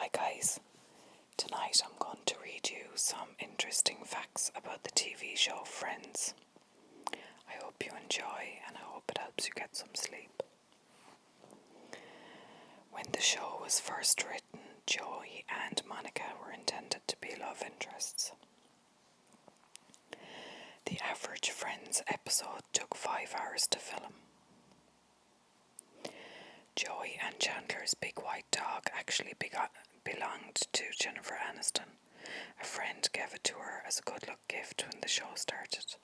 Hi guys, tonight I'm going to read you some interesting facts about the TV show Friends. I hope you enjoy and I hope it helps you get some sleep. When the show was first written, Joey and Monica were intended to be love interests. The average Friends episode took 5 hours to film. Joey and Chandler's big white dog actually belonged to Jennifer Aniston. A friend gave it to her as a good luck gift when the show started.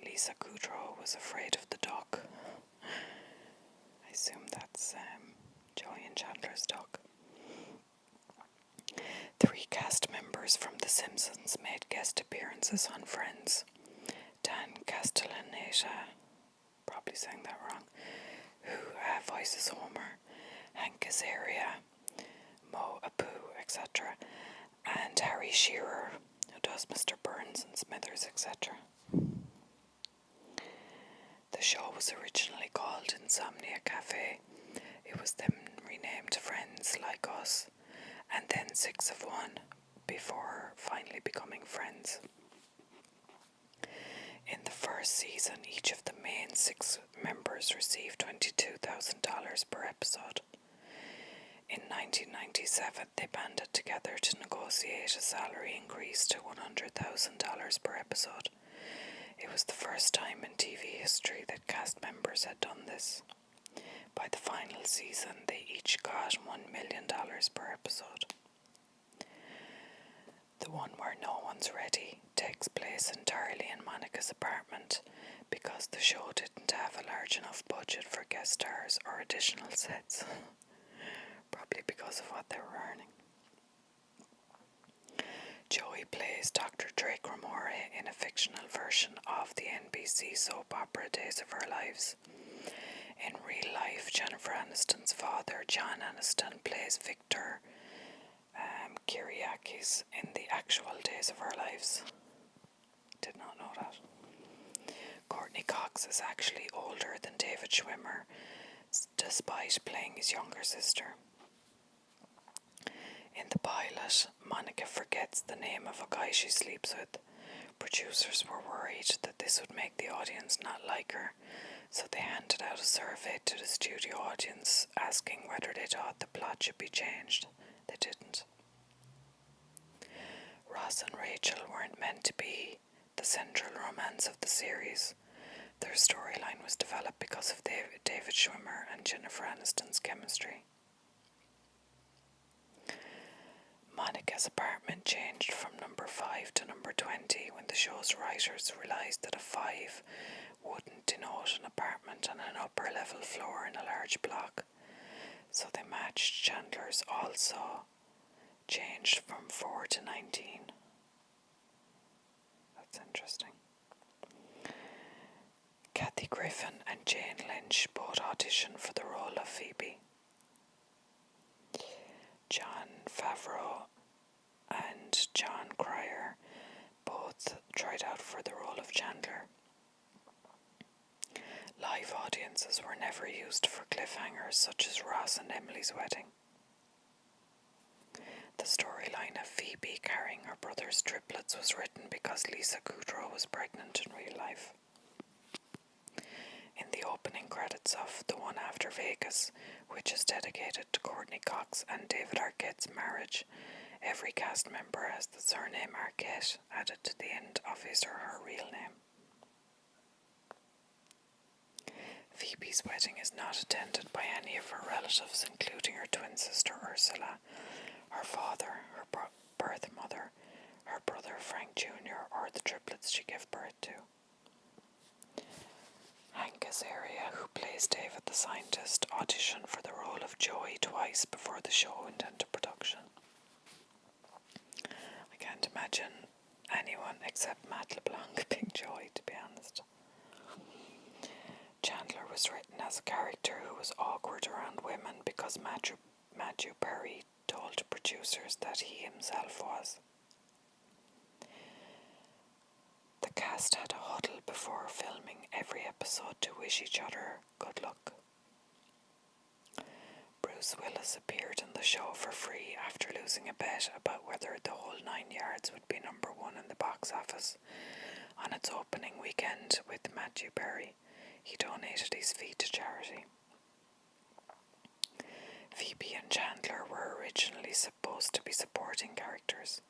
Lisa Kudrow was afraid of the dog. I assume that's Joey and Chandler's dog. 3 cast members from The Simpsons made guest appearances on Friends. Dan Castellaneta, probably saying that wrong, who voices Homer, Hank Azaria, Mo Apu, etc., and Harry Shearer, who does Mr. Burns and Smithers, etc. The show was originally called Insomnia Cafe. It was then renamed Friends Like Us, and then 6 of 1, before finally becoming Friends. In the first season, each of the main 6 members received $22,000 per episode. In 1997, they banded together to negotiate a salary increase to $100,000 per episode. It was the first time in TV history that cast members had done this. By the final season, they each got $1 million per episode. The one where no one's ready takes place entirely in Monica's apartment because the show didn't have a large enough budget for guest stars or additional sets. Probably because of what they were earning. Joey plays Dr. Drake Ramore in a fictional version of the NBC soap opera Days of Our Lives. In real life, Jennifer Aniston's father, John Aniston, plays Victor Kyriakis in the actual Days of Our Lives. Did not know that. Courtney Cox is actually older than David Schwimmer, despite playing his younger sister. In the pilot, Monica forgets the name of a guy she sleeps with. Producers were worried that this would make the audience not like her, so they handed out a survey to the studio audience asking whether they thought the plot should be changed. They didn't. Ross and Rachel weren't meant to be the central romance of the series. Their storyline was developed because of David Schwimmer and Jennifer Aniston's chemistry. Monica's apartment changed from number 5 to number 20 when the show's writers realised that a 5 wouldn't denote an apartment on an upper level floor in a large block. So they matched Chandler's also changed from 4 to 19. That's interesting. Kathy Griffin and Jane Lynch both auditioned for the role of Phoebe. Jon Favreau and John Cryer both tried out for the role of Chandler. Live audiences were never used for cliffhangers such as Ross and Emily's wedding. The storyline of Phoebe carrying her brother's triplets was written because Lisa Kudrow was pregnant in real life. In the opening credits of The One After Vegas, which is dedicated to Courtney Cox and David Arquette's marriage, every cast member has the surname Arquette added to the end of his or her real name. Phoebe's wedding is not attended by any of her relatives, including her twin sister Ursula, her father, her birth mother, her brother Frank Jr., or the triplets she gave birth to. Hank Azaria, who plays David the scientist, auditioned for the role of Joey twice before the show went into production. I can't imagine anyone except Matt LeBlanc being Joey, to be honest. Chandler was written as a character who was awkward around women because Matthew Perry told producers that he himself was. The cast had a huddle before filming every episode to wish each other good luck. Bruce Willis appeared in the show for free after losing a bet about whether The Whole Nine Yards would be number one in the box office on its opening weekend with Matthew Perry. He donated his fee to charity. Phoebe and Chandler were originally supposed to be supporting characters.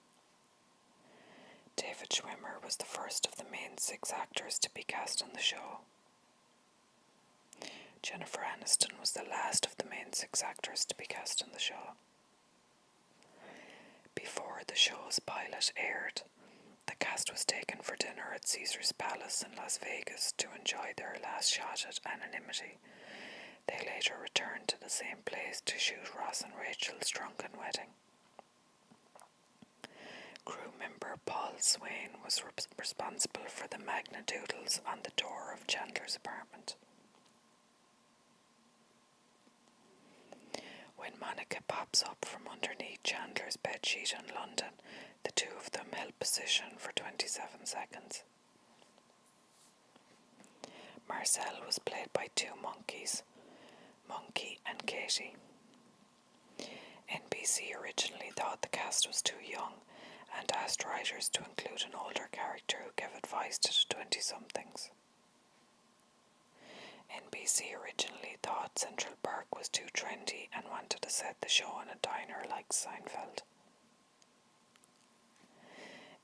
David Schwimmer was the first of the main 6 actors to be cast on the show. Jennifer Aniston was the last of the main 6 actors to be cast on the show. Before the show's pilot aired, the cast was taken for dinner at Caesar's Palace in Las Vegas to enjoy their last shot at anonymity. They later returned to the same place to shoot Ross and Rachel's drunken wedding. Crew member Paul Swain was responsible for the Magna Doodles on the door of Chandler's apartment. When Monica pops up from underneath Chandler's bedsheet in London, the two of them held position for 27 seconds. Marcel was played by 2 monkeys, Monkey and Katie. NBC originally thought the cast was too young and asked writers to include an older character who gave advice to the 20-somethings. NBC originally thought Central Park was too trendy and wanted to set the show in a diner like Seinfeld.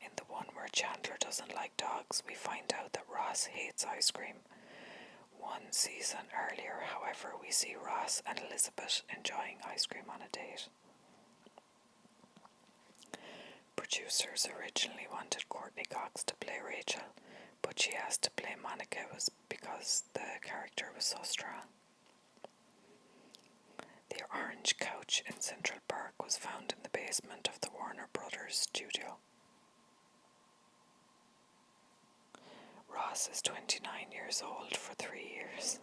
In the one where Chandler doesn't like dogs, we find out that Ross hates ice cream. One season earlier, however, we see Ross and Elizabeth enjoying ice cream on a date. Producers originally wanted Courtney Cox to play Rachel, but she asked to play Monica because the character was so strong. The orange couch in Central Park was found in the basement of the Warner Brothers studio. Ross is 29 years old for 3 years.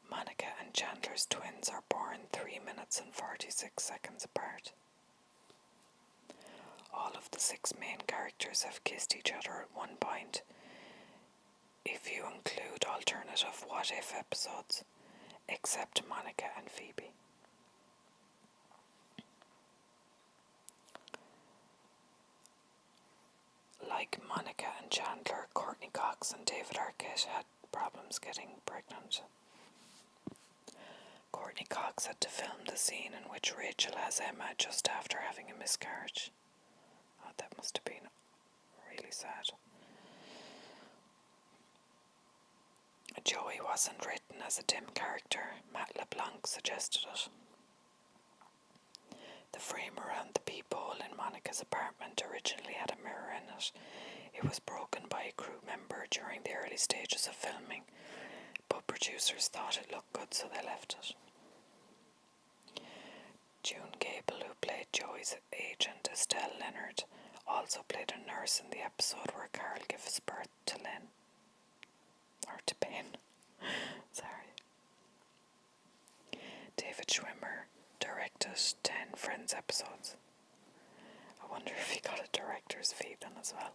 Monica and Chandler's twins are born 3 minutes and 46 seconds apart. All of the 6 main characters have kissed each other at one point, if you include alternative what-if episodes, except Monica and Phoebe. Like Monica and Chandler, Courtney Cox and David Arquette had problems getting pregnant. Courtney Cox had to film the scene in which Rachel has Emma just after having a miscarriage. Oh, that must have been really sad. Joey wasn't written as a dim character. Matt LeBlanc suggested it. The frame around the peephole in Monica's apartment originally had a mirror in it. It was broken by a crew member during the early stages of filming, but producers thought it looked good, so they left it. June Gable, who played Joey's agent Estelle Leonard, also played a nurse in the episode where Carl gives birth to Lynn. Or to Ben. Sorry. David Schwimmer directed 10 Friends episodes. I wonder if he got a director's fee then as well.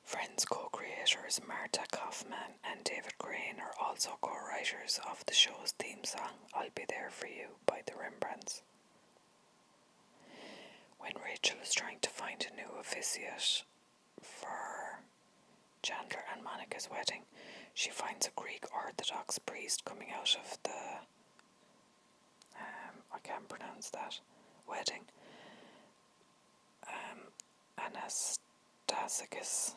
Friends co-creators Marta Kaufman and David Crane are also co-writers of the show's theme song, I'll Be There For You, by the Rembrandts. When Rachel is trying to find a new officiant for Chandler and Monica's wedding, she finds a Greek Orthodox priest coming out of the I can't pronounce that wedding. Anastasakis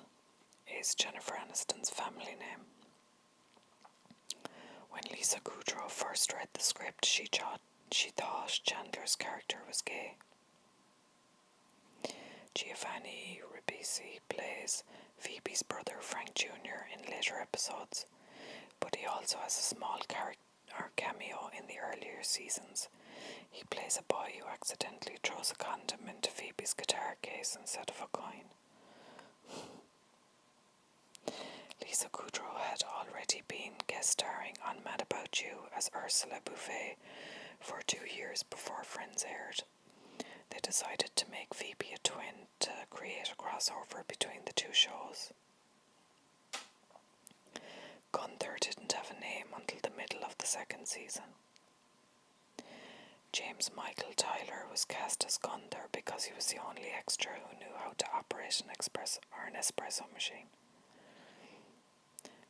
is Jennifer Aniston's family name. When Lisa Kudrow first read the script, she thought Chandler's character was gay. Giovanni Ribisi plays Phoebe's brother Frank Jr. in later episodes, but he also has a small cameo in the earlier seasons. He plays a boy who accidentally throws a condom into Phoebe's guitar case instead of a coin. Lisa Kudrow had already been guest starring on Mad About You as Ursula Buffet for 2 years before Friends aired. They decided to make Phoebe a twin to create a crossover between the two shows. Gunther didn't have a name until the middle of the second season. James Michael Tyler was cast as Gunther because he was the only extra who knew how to operate an espresso machine.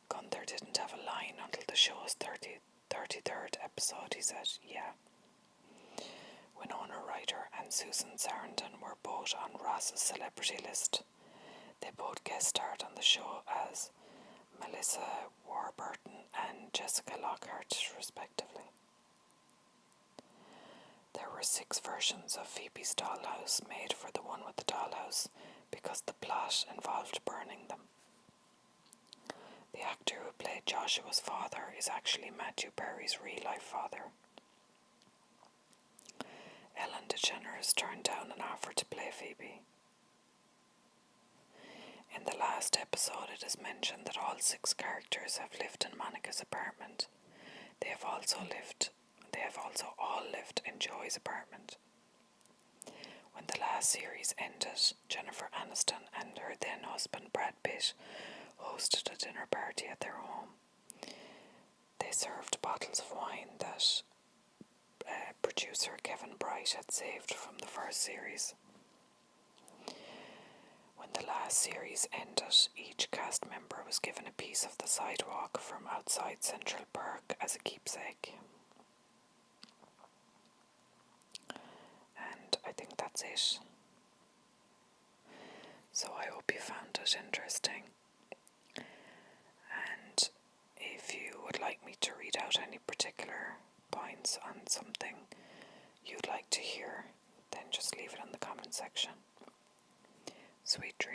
Gunther didn't have a line until the show's 33rd episode. He said, "Yeah." Winona Ryder and Susan Sarandon were both on Ross's celebrity list. They both guest starred on the show as Melissa Warburton and Jessica Lockhart, respectively. There were 6 versions of Phoebe's dollhouse made for the one with the dollhouse because the plot involved burning them. The actor who played Joshua's father is actually Matthew Perry's real-life father. Ellen DeGeneres turned down an offer to play Phoebe. In the last episode, it is mentioned that all 6 characters have lived in Monica's apartment. They have also all lived in Joey's apartment. When the last series ended, Jennifer Aniston and her then husband Brad Pitt hosted a dinner party at their home. They served bottles of wine that producer Kevin Bright had saved from the first series. When the last series ended, each cast member was given a piece of the sidewalk from outside Central Park as a keepsake. And I think that's it. So I hope you found it interesting. And if you would like me to read out any particular points on something you'd like to hear, then just leave it in the comment section. Sweet dreams.